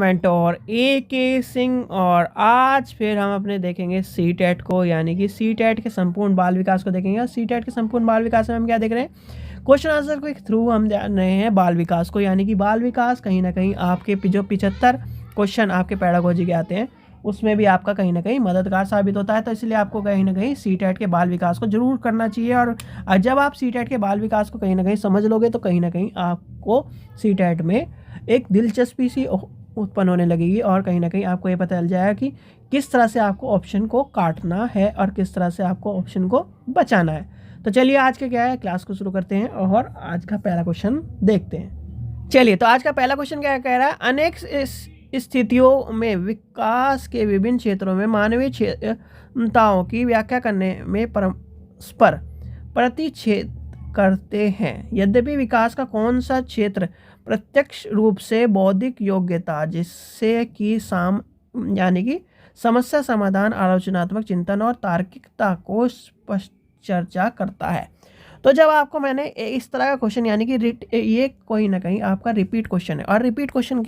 Mentor ए के सिंह और आज फिर हम अपने देखेंगे सीटेट को, यानी कि सीटेट के संपूर्ण बाल विकास को देखेंगे। और सीटेट के संपूर्ण बाल विकास में हम क्या देख रहे हैं, क्वेश्चन आंसर के थ्रू हम जान रहे हैं बाल विकास को, यानी कि बाल विकास कहीं ना कहीं आपके जो 75 क्वेश्चन आपके पेडागोजी के आते हैं उसमें भी आपका कहीं ना कहीं मददगार साबित होता है। तो इसलिए आपको कहीं ना कहीं सीटेट के बाल विकास को जरूर करना चाहिए। और जब आप सीटेट के बाल विकास को कहीं ना कहीं समझ लोगे तो कहीं ना कहीं आपको सीटेट में एक दिलचस्पी सी उत्पन्न होने लगेगी और कहीं ना कहीं आपको ये पता चल जाएगा कि किस तरह से आपको ऑप्शन को काटना है और किस तरह से आपको ऑप्शन को बचाना है। तो चलिए आज के क्या है क्लास को शुरू करते हैं और आज का पहला क्वेश्चन देखते हैं। चलिए तो आज का पहला क्वेश्चन क्या कह रहा है, अनेक स्थितियों में विकास के विभिन्न क्षेत्रों में मानवीय क्षमताओं की व्याख्या करने में परस्पर प्रतिच्छेद करते हैं। यद्यपि विकास का कौन सा क्षेत्र प्रत्यक्ष रूप से बौद्धिक योग्यता जिससे कि यानी कि समस्या समाधान, आलोचनात्मक चिंतन और तार्किकता को स्पष्ट चर्चा करता है। तो जब आपको मैंने इस तरह का क्वेश्चन, यानी कि ये कोई ना कहीं आपका रिपीट क्वेश्चन है और रिपीट क्वेश्चन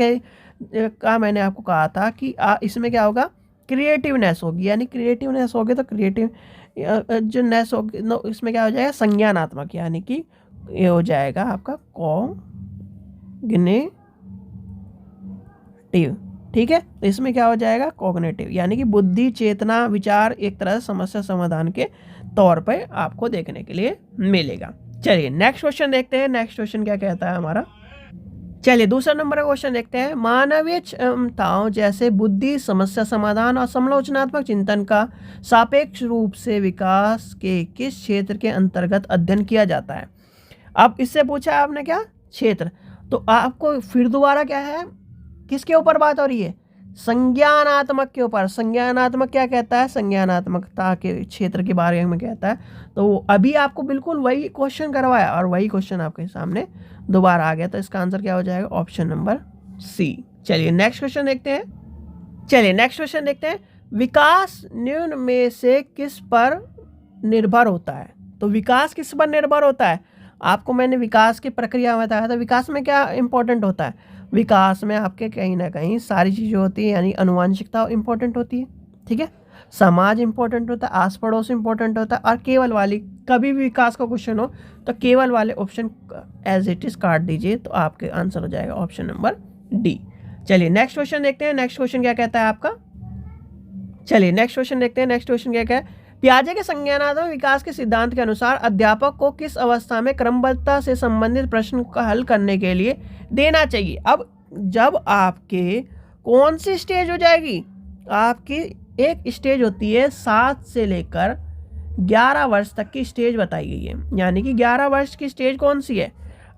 का मैंने आपको कहा था कि इसमें क्या होगा, क्रिएटिवनेस होगी, यानी क्रिएटिवनेस होगी तो क्रिएटिव जो नेस होगी इसमें क्या हो जाएगा, संज्ञानात्मक, यानी कि ये हो जाएगा आपका कॉग्निटिव। ठीक है, तो इसमें क्या हो जाएगा, कॉग्निटिव, यानी कि बुद्धि, चेतना, विचार एक तरह से समस्या समाधान के तौर पर आपको देखने के लिए मिलेगा। चलिए नेक्स्ट क्वेश्चन देखते हैं। नेक्स्ट क्वेश्चन क्या कहता है हमारा, चलिए दूसरा नंबर का क्वेश्चन देखते हैं। मानवीय क्षमताओं जैसे बुद्धि, समस्या समाधान और समालोचनात्मक चिंतन का सापेक्ष रूप से विकास के किस क्षेत्र के अंतर्गत अध्ययन किया जाता है। अब इससे पूछा आपने क्या, क्षेत्र, तो आपको फिर दोबारा क्या है, किसके ऊपर बात हो रही है, संज्ञानात्मक के ऊपर। संज्ञानात्मक क्या कहता है, संज्ञानात्मकता के क्षेत्र के बारे में कहता है। तो अभी आपको बिल्कुल वही क्वेश्चन करवाया और वही क्वेश्चन आपके सामने दोबारा आ गया, तो इसका आंसर क्या हो जाएगा, ऑप्शन नंबर सी। चलिए नेक्स्ट क्वेश्चन देखते हैं। विकास निम्न में से किस पर निर्भर होता है। तो विकास किस पर निर्भर होता है, आपको मैंने विकास की प्रक्रिया बताया था। विकास में क्या इंपॉर्टेंट होता है, विकास में आपके कहीं ना कहीं सारी चीज़ें होती है, यानी आनुवांशिकता इंपॉर्टेंट होती है, ठीक है, समाज इंपॉर्टेंट होता है, आस पड़ोस इंपॉर्टेंट होता है, और केवल वाली, कभी भी विकास का क्वेश्चन हो तो केवल वाले ऑप्शन एज इट इज काट दीजिए, तो आपके आंसर हो जाएगा ऑप्शन नंबर डी। चलिए नेक्स्ट क्वेश्चन देखते हैं। नेक्स्ट क्वेश्चन क्या कहता है आपका, चलिए नेक्स्ट क्वेश्चन देखते हैं। नेक्स्ट क्वेश्चन क्या है, पियाजे के संज्ञानात्मक विकास के सिद्धांत के अनुसार अध्यापक को किस अवस्था में क्रमबद्धता से संबंधित प्रश्न का हल करने के लिए देना चाहिए। अब जब आपके कौन सी स्टेज हो जाएगी, आपकी एक स्टेज होती है 7 से लेकर 11 वर्ष तक की स्टेज बताई गई है, यानी कि 11 वर्ष की स्टेज कौन सी है,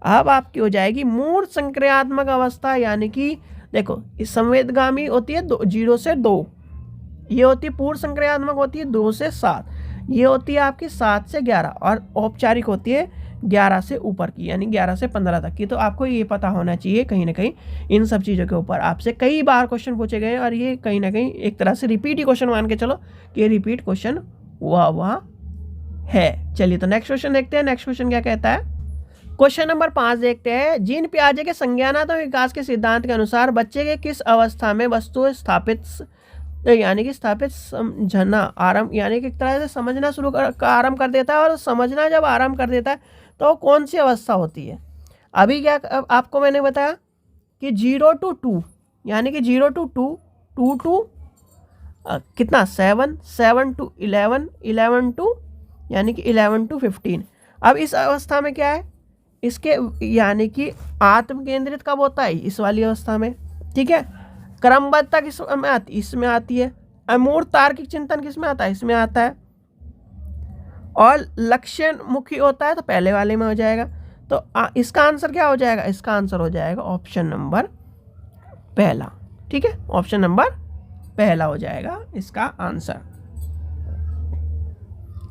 अब आपकी हो जाएगी मूर्त संक्रियात्मक अवस्था, यानी कि देखो इस संवेदगामी होती है 0 से 2, ये होती है पूर्व संक्रियात्मक होती है 2 से 7, ये होती है आपकी 7 से 11, और औपचारिक होती है 11 से ऊपर की, यानी 11 से 15 तक की। तो आपको ये पता होना चाहिए कहीं ना कहीं इन सब चीज़ों के ऊपर आपसे कई बार क्वेश्चन पूछे गए, और ये कहीं ना कहीं एक तरह से रिपीट ही क्वेश्चन मान के चलो कि ये रिपीट क्वेश्चन हुआ है। चलिए तो नेक्स्ट क्वेश्चन देखते हैं। नेक्स्ट क्वेश्चन क्या कहता है, क्वेश्चन नंबर 5 देखते हैं। जीन पियाजे के संज्ञानात्मक विकास के सिद्धांत के अनुसार बच्चे के किस अवस्था में वस्तु स्थापित, यानी कि स्थापित समझना आरंभ, यानी कि एक तरह से समझना आरंभ कर देता है, और समझना जब आरंभ कर देता है तो कौन सी अवस्था होती है। अभी क्या आपको मैंने बताया कि 0 to 2, यानी कि 0 to 2, 2 to कितना 7, 7 to 11, 11 to यानी कि 11 to 15। अब इस अवस्था में क्या है, इसके यानी कि आत्म केंद्रित कब होता है, इस वाली अवस्था में, ठीक है, क्रमबद्धता किस में आती, इसमें आती है, अमूर्त तार्किक चिंतन किस में आता है, इसमें आता है, और लक्ष्य मुखी होता है तो पहले वाले में हो जाएगा। तो इसका आंसर क्या हो जाएगा, इसका आंसर हो जाएगा ऑप्शन नंबर पहला, ठीक है, ऑप्शन नंबर पहला हो जाएगा इसका आंसर।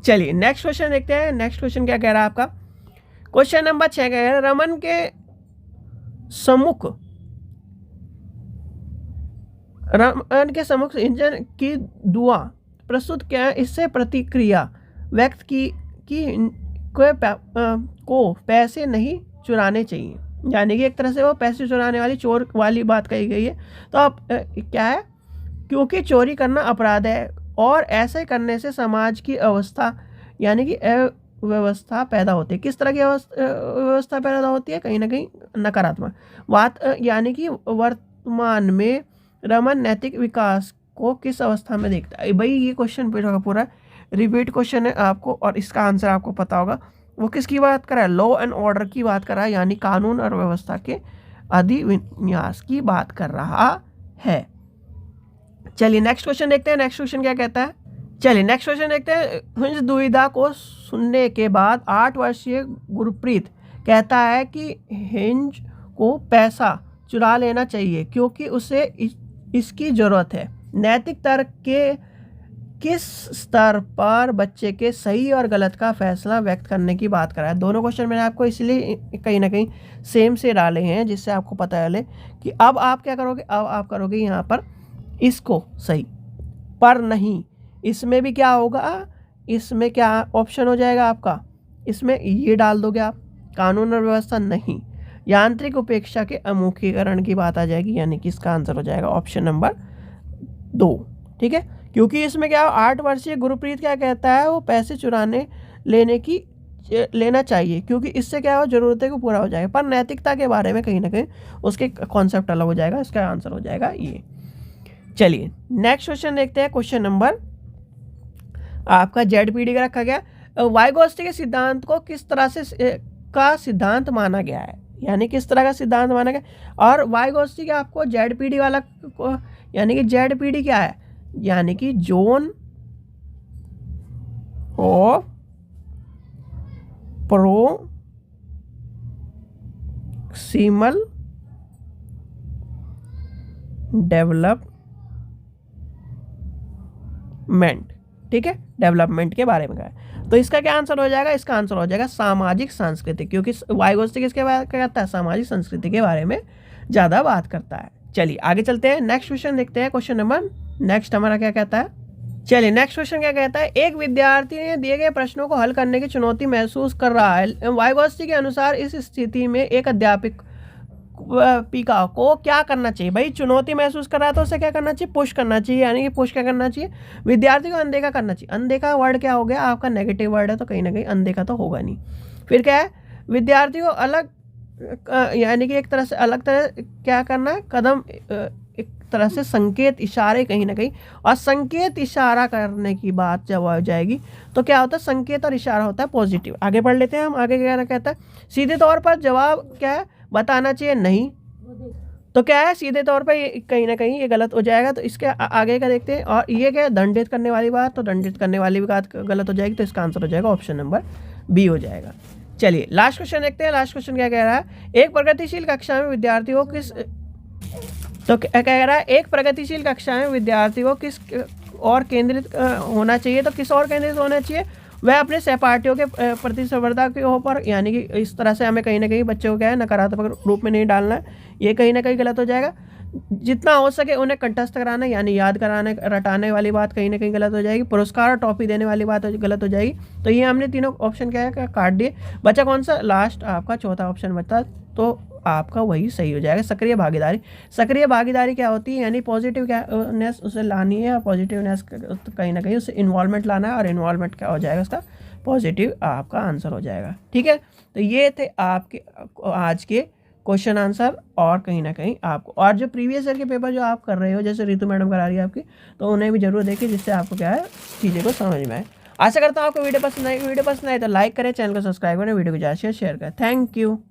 चलिए नेक्स्ट क्वेश्चन देखते हैं। नेक्स्ट क्वेश्चन क्या कह रहा है आपका, क्वेश्चन नंबर 6 कह रहा है, रमन के सम्मुख इंजन की दुआ प्रस्तुत क्या है, इससे प्रतिक्रिया व्यक्त की को पैसे नहीं चुराने चाहिए। यानी कि एक तरह से वो पैसे चुराने वाली, चोर वाली बात कही गई है। तो अब क्या है, क्योंकि चोरी करना अपराध है और ऐसे करने से समाज की अवस्था यानी कि अव्यवस्था पैदा होती है। किस तरह की व्यवस्था पैदा होती है, कहीं ना कहीं नकारात्मक बात, यानी कि वर्तमान में रमन नैतिक विकास को किस अवस्था में देखता है। भाई ये क्वेश्चन पूरा पूरा रिपीट क्वेश्चन है आपको, और इसका आंसर आपको पता होगा। वो किसकी बात कर रहा है, लॉ एंड ऑर्डर की बात कर रहा है, यानी कानून और व्यवस्था के अधिविन्यास की बात कर रहा है। चलिए नेक्स्ट क्वेश्चन देखते हैं। नेक्स्ट क्वेश्चन क्या कहता है, चलिए नेक्स्ट क्वेश्चन देखते हैं। हुंज दुविधा को सुनने के बाद 8 वर्षीय गुरप्रीत कहता है कि हिंज को पैसा चुरा लेना चाहिए क्योंकि उसे इसकी ज़रूरत है। नैतिक तर्क के किस स्तर पर बच्चे के सही और गलत का फैसला व्यक्त करने की बात कर रहा है। दोनों क्वेश्चन मैंने आपको इसलिए कहीं ना कहीं सेम से डाले हैं जिससे आपको पता चले कि अब आप क्या करोगे, अब आप करोगे यहाँ पर इसको सही, पर नहीं इसमें भी क्या होगा, इसमें क्या ऑप्शन हो जाएगा आपका, इसमें ये डाल दोगे आप, कानून और व्यवस्था नहीं, यांत्रिक उपेक्षा के अमुखीकरण की बात आ जाएगी, यानी कि इसका आंसर हो जाएगा ऑप्शन नंबर 2। ठीक है, क्योंकि इसमें क्या 8 वर्षीय गुरप्रीत क्या कहता है, वो पैसे चुराने लेना चाहिए क्योंकि इससे क्या हो, जरूरतें को पूरा हो जाएगा, पर नैतिकता के बारे में कहीं ना कहीं उसके कॉन्सेप्ट अलग हो जाएगा। इसका आंसर हो जाएगा ये। चलिए नेक्स्ट क्वेश्चन देखते हैं। क्वेश्चन नंबर आपका ZPD का रखा गया। वाइगोत्स्की के सिद्धांत को किस तरह से का सिद्धांत माना गया है, यानी किस तरह का सिद्धांत माना गया। और वाइगोत्स्की का आपको ZPD वाला को, यानी कि ZPD क्या है, यानी कि जोन ऑफ प्रोक्सिमल डेवलपमेंट। ठीक है, डेवलपमेंट के बारे में कहा है। तो इसका क्या आंसर हो जाएगा, इसका आंसर हो जाएगा सामाजिक सांस्कृतिक, क्योंकि वाइगोत्स्की किसके बारे में करता है, सामाजिक संस्कृति के बारे में ज़्यादा बात करता है। चलिए आगे चलते हैं, नेक्स्ट क्वेश्चन देखते हैं। क्वेश्चन नंबर नेक्स्ट हमारा क्या कहता है, चलिए नेक्स्ट क्वेश्चन क्या कहता है। एक विद्यार्थी ने दिए गए प्रश्नों को हल करने की चुनौती महसूस कर रहा है। वाइगोत्स्की के अनुसार इस स्थिति में एक अध्यापिका को क्या करना चाहिए। भाई चुनौती महसूस कर रहा है तो उसे क्या करना चाहिए, पुश करना चाहिए, यानी कि पुश क्या करना चाहिए, विद्यार्थी को अनदेखा करना चाहिए। अनदेखा वर्ड क्या हो गया आपका, नेगेटिव वर्ड है, तो कहीं ना कहीं अनदेखा तो होगा नहीं। फिर क्या है, विद्यार्थी को अलग यानी कि एक तरह से अलग तरह क्या करना है, कदम एक तरह से संकेत इशारे कहीं ना कहीं, और संकेत इशारा करने की बात जब आ जाएगी तो क्या होता है, संकेत और इशारा होता है पॉजिटिव। आगे पढ़ लेते हैं हम, आगे क्या कहता है। सीधे तौर पर जवाब क्या है, बताना चाहिए नहीं, तो क्या है सीधे तौर पर ये कहीं ना कहीं ये गलत हो जाएगा। तो इसके आगे का देखते हैं। और ये क्या है, दंडित करने वाली बात, तो दंडित करने वाली बात गलत हो जाएगी, तो इसका आंसर हो जाएगा ऑप्शन नंबर बी हो जाएगा। चलिए लास्ट क्वेश्चन देखते हैं। लास्ट क्वेश्चन क्या कह रहा है, एक प्रगतिशील कक्षा में विद्यार्थी को किस, तो क्या कह रहा है, एक प्रगतिशील कक्षा में विद्यार्थी को किस और केंद्रित होना चाहिए, तो किस और केंद्रित होना चाहिए, वह अपने सहपाठियों के प्रतिस्पर्धा के ऊपर, यानी कि इस तरह से हमें कहीं ना कहीं बच्चों को क्या है नकारात्मक रूप में नहीं डालना है, ये कहीं ना कहीं गलत हो जाएगा। जितना हो सके उन्हें कंठस्थ कराना, यानी याद कराने रटाने वाली बात कहीं ना कहीं गलत हो जाएगी। पुरस्कार और टॉफी देने वाली बात गलत हो जाएगी। तो ये हमने तीनों ऑप्शन क्या है काट दिए, बचा कौन सा, लास्ट आपका चौथा ऑप्शन बचा, तो आपका वही सही हो जाएगा, सक्रिय भागीदारी। सक्रिय भागीदारी क्या होती है, यानी पॉजिटिवनेस उसे लानी है, और पॉजिटिवनेस कहीं ना कहीं उसे इन्वॉल्वमेंट लाना है, और इन्वॉल्वमेंट क्या हो जाएगा उसका पॉजिटिव आपका आंसर हो जाएगा। ठीक है, तो ये थे आपके आज के क्वेश्चन आंसर। और कहीं ना कहीं आपको, और जो प्रीवियस ईयर के पेपर जो आप कर रहे हो, जैसे रितु मैडम करा रही है आपकी, तो उन्हें भी जरूर देखिए, जिससे आपको क्या है चीज़ें को समझ में आए। आशा करता हूँ आपको वीडियो पसंद आई तो लाइक करें, चैनल को सब्सक्राइब करें, वीडियो को ज़्यादा शेयर करें। Thank you.